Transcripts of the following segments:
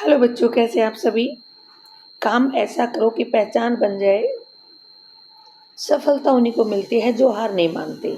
Hello बच्चों, कैसे हैं आप सभी। काम ऐसा करो कि पहचान बन जाए। सफलता उन्हीं को मिलती है जो हार नहीं मानते।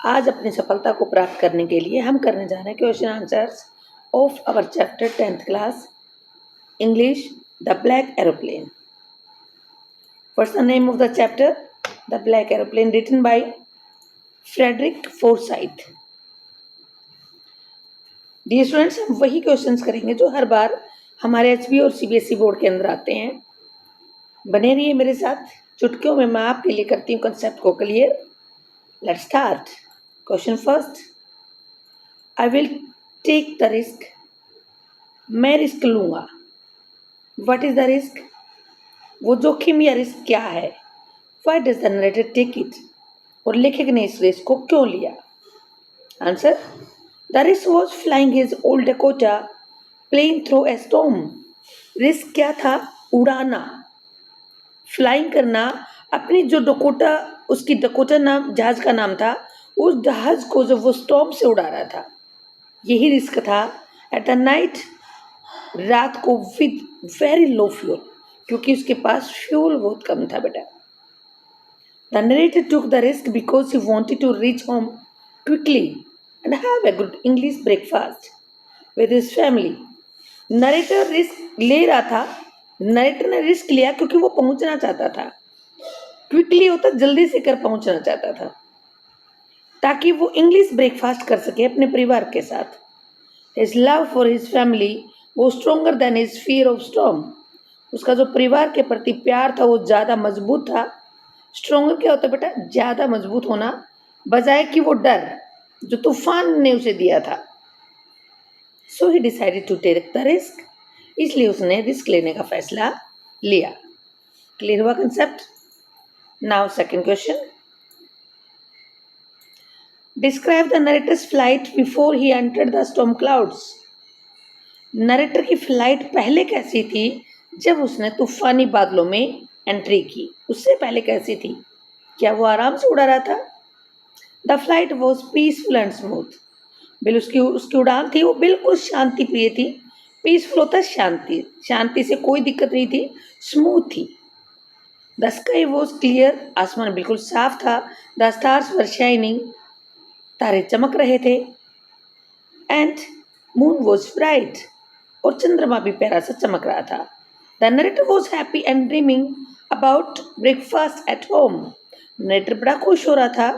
आज अपनी सफलता को प्राप्त करने के लिए हम करने जा रहे हैं question answers of our chapter 10th class English, the black aeroplane. What's the name of the chapter? The black aeroplane, written by Frederick Forsyth. Dear students, हम वही क्वेश्चंस करेंगे जो हर बार हमारे एचबी और सीबीएसई बोर्ड के अंदर आते हैं। बने रहिए मेरे साथ। चुटकियों में मैं आपके लिए करती हूँ कंसेप्ट को clear. Let's start. Question first, I will take the risk. मैं रिस्क लूंगा। What is the risk? वो जोखिम या रिस्क क्या है? Why does the narrator take it? और लेखक ने इस रिस्क को क्यों लिया? Answer, the risk was flying his old Dakota plane through a storm. Risk क्या था? उड़ाना, फ्लाइंग करना। अपनी जो डकोटा, उसकी डकोटा नाम जहाज का नाम था, उस जहाज को जब वो स्टॉर्म से उड़ा रहा था, यही रिस्क था। एट द नाइट, रात को, विद वेरी लो फ्यूल, क्योंकि उसके पास फ्यूल बहुत कम था बेटा। The narrator took the risk because he wanted to reach home quickly and have a good English breakfast with his family. Narrator risk ले रहा था। नरेटर ने रिस्क लिया क्योंकि वो पहुंचना चाहता था। क्विकली होता जल्दी से कर पहुंचना चाहता था, ताकि वो इंग्लिश ब्रेकफास्ट कर सके अपने परिवार के साथ। His love for his family was stronger than his fear of storm. उसका जो परिवार के प्रति प्यार था वो ज़्यादा मजबूत था। स्ट्रोंगर क्या होता है बेटा? ज़्यादा मजबूत होना, बजाय कि वो डर जो तूफान ने उसे दिया था। So he decided to take the risk. इसलिए उसने रिस्क लेने का फैसला लिया। क्लियर हुआ concept? Now second question, describe the narrator's flight before he entered the storm clouds. Narrator की फ्लाइट पहले कैसी थी जब उसने तूफानी बादलों में एंट्री की? उससे पहले कैसी थी? क्या वो आराम से उड़ा रहा था? The flight was peaceful and smooth. Bill उसकी उसकी उड़ान थी वो बिल्कुल शांति प्रिय थी। पीसफुल होता शांति, शांति से कोई दिक्कत नहीं थी, स्मूथ थी। द स्काई वॉज क्लियर, आसमान बिल्कुल साफ था। द स्टार्स वर शाइनिंग, तारे चमक रहे थे। एंड मून वॉज ब्राइट, और चंद्रमा भी प्यारा सा चमक रहा था। The narrator was happy and dreaming about breakfast at home. Narrator बड़ा खुश हो रहा था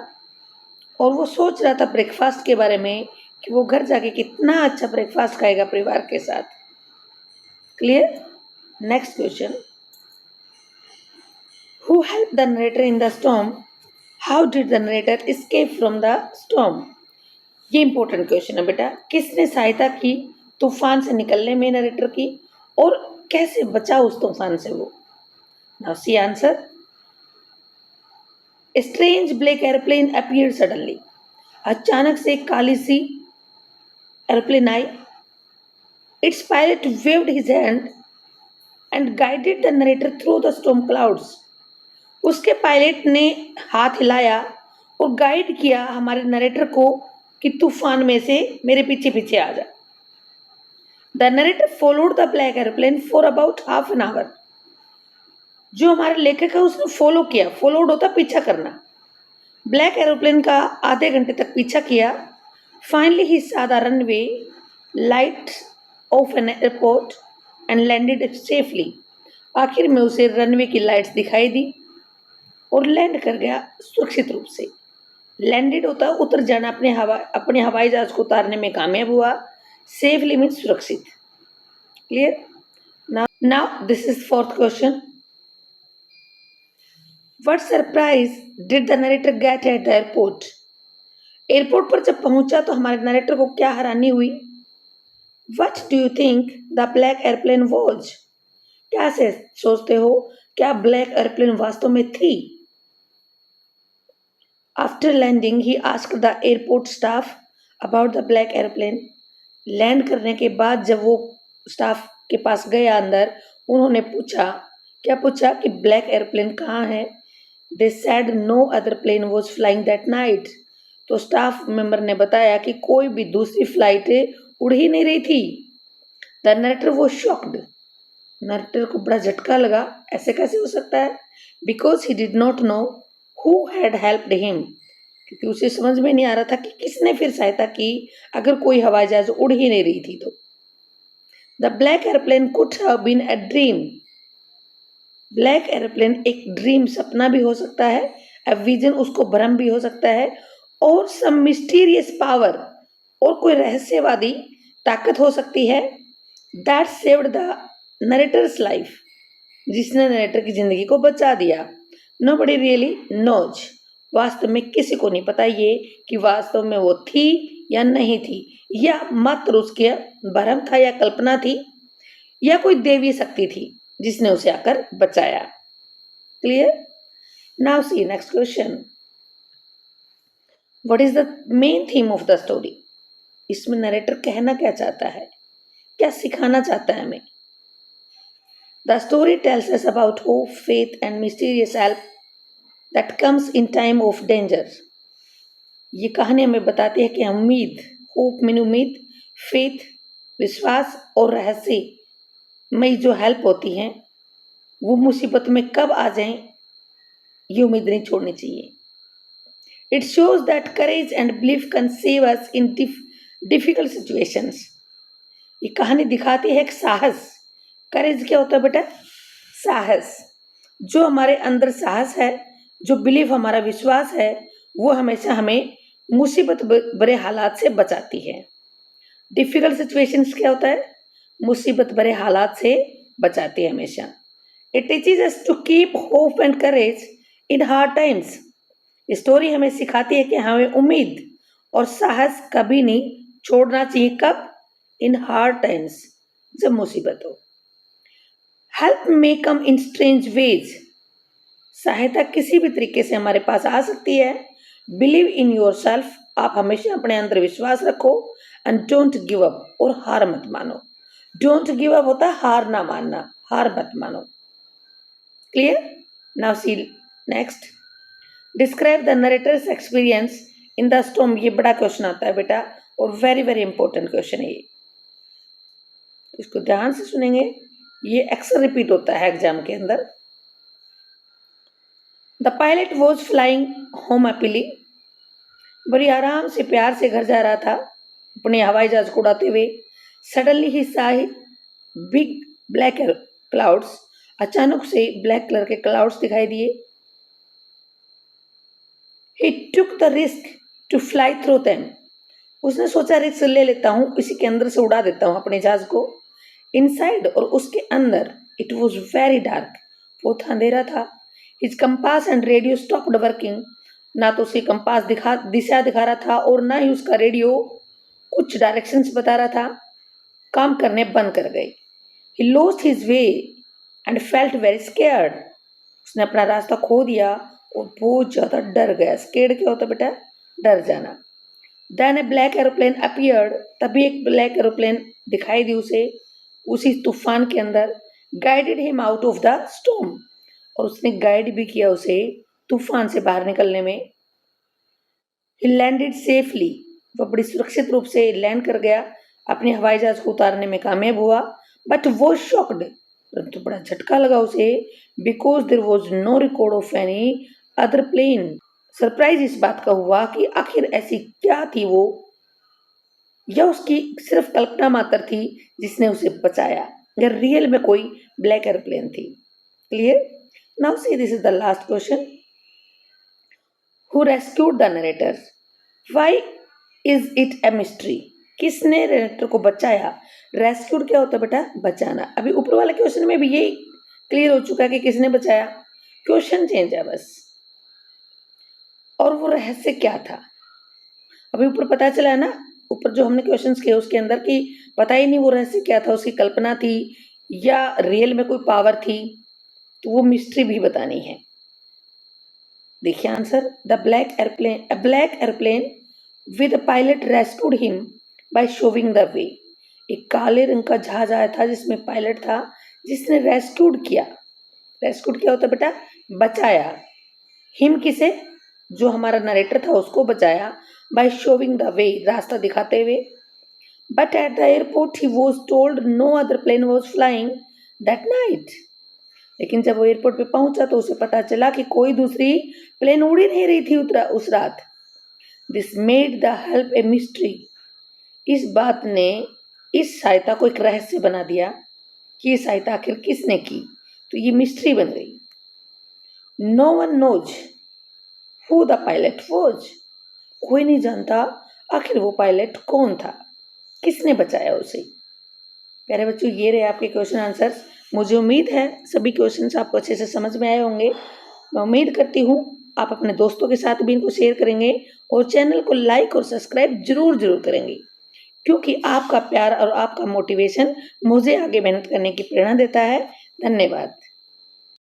और वो सोच रहा था ब्रेकफास्ट के बारे में कि वो घर जाके कितना अच्छा ब्रेकफास्ट खाएगा परिवार के साथ। Clear? Next question, who help the narrator in the storm? How did the narrator escape from the storm? ये इंपॉर्टेंट क्वेश्चन है बेटा। किसने सहायता की तूफान से निकलने में नरेटर की, और कैसे बचा उस तूफान से वो? Now see answer, a strange black airplane appeared suddenly. अचानक से एक काली सी एयरप्लेन आई। Its pilot waved his hand and guided the narrator through the storm clouds. उसके पायलट ने हाथ हिलाया और गाइड किया हमारे नरेटर को कि तूफान में से मेरे पीछे पीछे आ जा। The narrator followed the black airplane for about half an hour. जो हमारे लेखक है उसने फॉलो किया, फॉलोड होता पीछा करना, ब्लैक एरोप्लेन का आधे घंटे तक पीछा किया। Finally he saw the runway light of an airport and landed safely. आखिर में उसे रनवे की लाइट्स दिखाई दी और लैंड कर गया सुरक्षित रूप से। लैंडेड होता उतर जाना, अपने हवाई जहाज को उतारने में कामयाब हुआ। सेफली मीन्स सुरक्षित। Clear? Now this is fourth question, what surprise did the narrator get at the airport? Airport पर जब पहुंचा तो हमारे नरेटर को क्या हैरानी हुई? What do you think the black airplane was? क्या से सोचते हो, क्या ब्लैक एयरप्लेन वास्तव में थी? After landing he asked the airport staff about the black airplane. लैंड करने के बाद जब वो स्टाफ के पास गया अंदर, उन्होंने पूछा, क्या पूछा कि ब्लैक एयरप्लेन कहाँ है? They said no other plane was flying that night. तो स्टाफ मेंबर ने बताया कि कोई भी दूसरी फ्लाइट उड़ ही नहीं रही थी। द नरेटर वो शॉक्ड, नरेटर को बड़ा झटका लगा, ऐसे कैसे हो सकता है, because he did not know who had helped him, क्योंकि उसे समझ में नहीं आ रहा था कि किसने फिर सहायता की अगर कोई हवाई जहाज उड़ ही नहीं रही थी तो। The black airplane could have been a dream, black airplane एक ड्रीम सपना भी हो सकता है, अ विजन उसको भ्रम भी हो सकता है, और सम मिस्टीरियस पावर और कोई रहस्यवादी ताकत हो सकती है, that saved the narrator's life, जिसने नरेटर की जिंदगी को बचा दिया। नोबडी रियली नोज, वास्तव में किसी को नहीं पता ये कि वास्तव में वो थी या नहीं थी, या मात्र उसके भ्रम था या कल्पना थी, या कोई देवी शक्ति थी जिसने उसे आकर बचाया। Clear? Now see next question, what is the main theme of the story, इसमें नरेटर कहना क्या चाहता है, क्या सिखाना चाहता है हमें। The story tells us about hope, faith and mysterious help that comes in time of danger, ये कहानी हमें बताती है कि उम्मीद, होप मीन उम्मीद, फेथ विश्वास और रहस्य में जो हेल्प होती हैं वो मुसीबत में कब आ जाएं ये उम्मीद नहीं छोड़नी चाहिए। It shows that courage and belief can save us in difficult situations, ये कहानी दिखाती है एक साहस। करेज क्या होता है बेटा? साहस। जो हमारे अंदर साहस है, जो बिलीफ हमारा विश्वास है, वो हमेशा हमें मुसीबत भरे हालात से बचाती है। डिफिकल्ट सिचुएशंस क्या होता है? मुसीबत भरे हालात से बचाती है हमेशा। It teaches us to keep hope and courage in hard times, story हमें सिखाती है कि हमें उम्मीद और साहस कभी नहीं छोड़ना चाहिए। कब? इन हार्ड टाइम्स, जब मुसीबत हो। हेल्प मे कम इन स्ट्रेंज वेज, सहायता किसी भी तरीके से हमारे पास आ सकती है। बिलीव इन योर सेल्फ, आप हमेशा अपने अंदर विश्वास रखो। एंड डोंट गिव अप, और हार मत मानो। डोंट गिव अप होता है हार ना मानना, हार मत मानो। Clear? Now see next, describe the narrator's experience in the storm, ये बड़ा क्वेश्चन आता है बेटा और वेरी वेरी इंपॉर्टेंट क्वेश्चन है ये, इसको ध्यान से सुनेंगे, ये अक्सर रिपीट होता है एग्जाम के अंदर। The pilot was flying home happily, बड़ी आराम से प्यार से घर जा रहा था अपने हवाई जहाज को उड़ाते हुए। सडनली ही सा बिग ब्लैक क्लाउड्स, अचानक से ब्लैक कलर के क्लाउड्स दिखाई दिए। He took the risk to fly through them, उसने सोचा रिस्क ले लेता हूँ, इसी के अंदर से उड़ा देता हूँ अपने जहाज को। इनसाइड, और उसके अंदर, इट वॉज वेरी डार्क, बहुत अंधेरा था। His compass and radio stopped working, ना तो उसकी कंपास दिशा दिखा रहा था और ना ही उसका रेडियो कुछ डायरेक्शंस बता रहा था, काम करने बंद कर गए। He lost his way and felt very scared, उसने अपना रास्ता खो दिया और बहुत ज्यादा डर गया। स्केयर्ड क्या होता है बेटा? डर जाना। देन ए ब्लैक एरोप्लेन अपीयर्ड, तभी एक ब्लैक एरोप्लेन दिखाई दी उसे उसी तूफान के अंदर। Guided him out of the storm, और उसने गाइड भी किया उसे तूफान से बाहर निकलने में। ही लैंडेड सेफली, वह बड़ी सुरक्षित रूप से लैंड कर गया, अपने हवाई जहाज को उतारने में कामयाब हुआ। बट वो शॉक्ड, परंतु बड़ा झटका लगा उसे, because there was no record of any other plane. Surprise इस बात का हुआ कि आखिर ऐसी क्या थी वो, या उसकी सिर्फ कल्पना मात्र थी जिसने उसे बचाया, या रियल में कोई ब्लैक एयरप्लेन थी। Clear? Now see this is the last question, who rescued the narrator, why is it a mystery, किसने नरेटर को बचाया। रेस्क्यूड क्या होता है बेटा? बचाना। अभी ऊपर वाले क्वेश्चन में भी यही क्लियर हो चुका है कि किसने बचाया, क्वेश्चन चेंज है बस। और वो रहस्य क्या था, अभी ऊपर पता चला है ना, ऊपर जो हमने क्वेश्चंस किए उसके अंदर कि पता ही नहीं वो रहस्य क्या था, उसकी कल्पना थी या रियल में कोई पावर थी, तो वो मिस्ट्री भी बतानी है। देखिए answer, the black airplane, a black airplane with pilot rescued him by showing the way, एक काले रंग का जहाज आया था जिसमें पायलट था जिसने रेस्क्यूड किया। रेस्क्यूड क्या होता है बेटा? बचाया। हिम किसे? जो हमारा नरेटर था उसको बचाया। बाय शोविंग द वे, रास्ता दिखाते हुए। But at the airport, he was told no other plane was flying that night. लेकिन जब वो एयरपोर्ट पे पहुंचा तो उसे पता चला कि कोई दूसरी प्लेन उड़ ही नहीं रही थी उस रात. This made the help a mystery. इस बात ने इस सहायता को एक रहस्य बना दिया कि ये सहायता आखिर किसने की. तो ये मिस्ट्री बन गई. No one knows who the pilot was. कोई नहीं जानता आखिर वो पायलट कौन था, किसने बचाया उसे. प्यारे बच्चों, ये रहे आपके क्वेश्चन आंसर्स. मुझे उम्मीद है सभी क्वेश्चंस आपको अच्छे से समझ में आए होंगे. मैं उम्मीद करती हूँ आप अपने दोस्तों के साथ भी इनको शेयर करेंगे और चैनल को लाइक और सब्सक्राइब जरूर करेंगे, क्योंकि आपका प्यार और आपका मोटिवेशन मुझे आगे मेहनत करने की प्रेरणा देता है. धन्यवाद.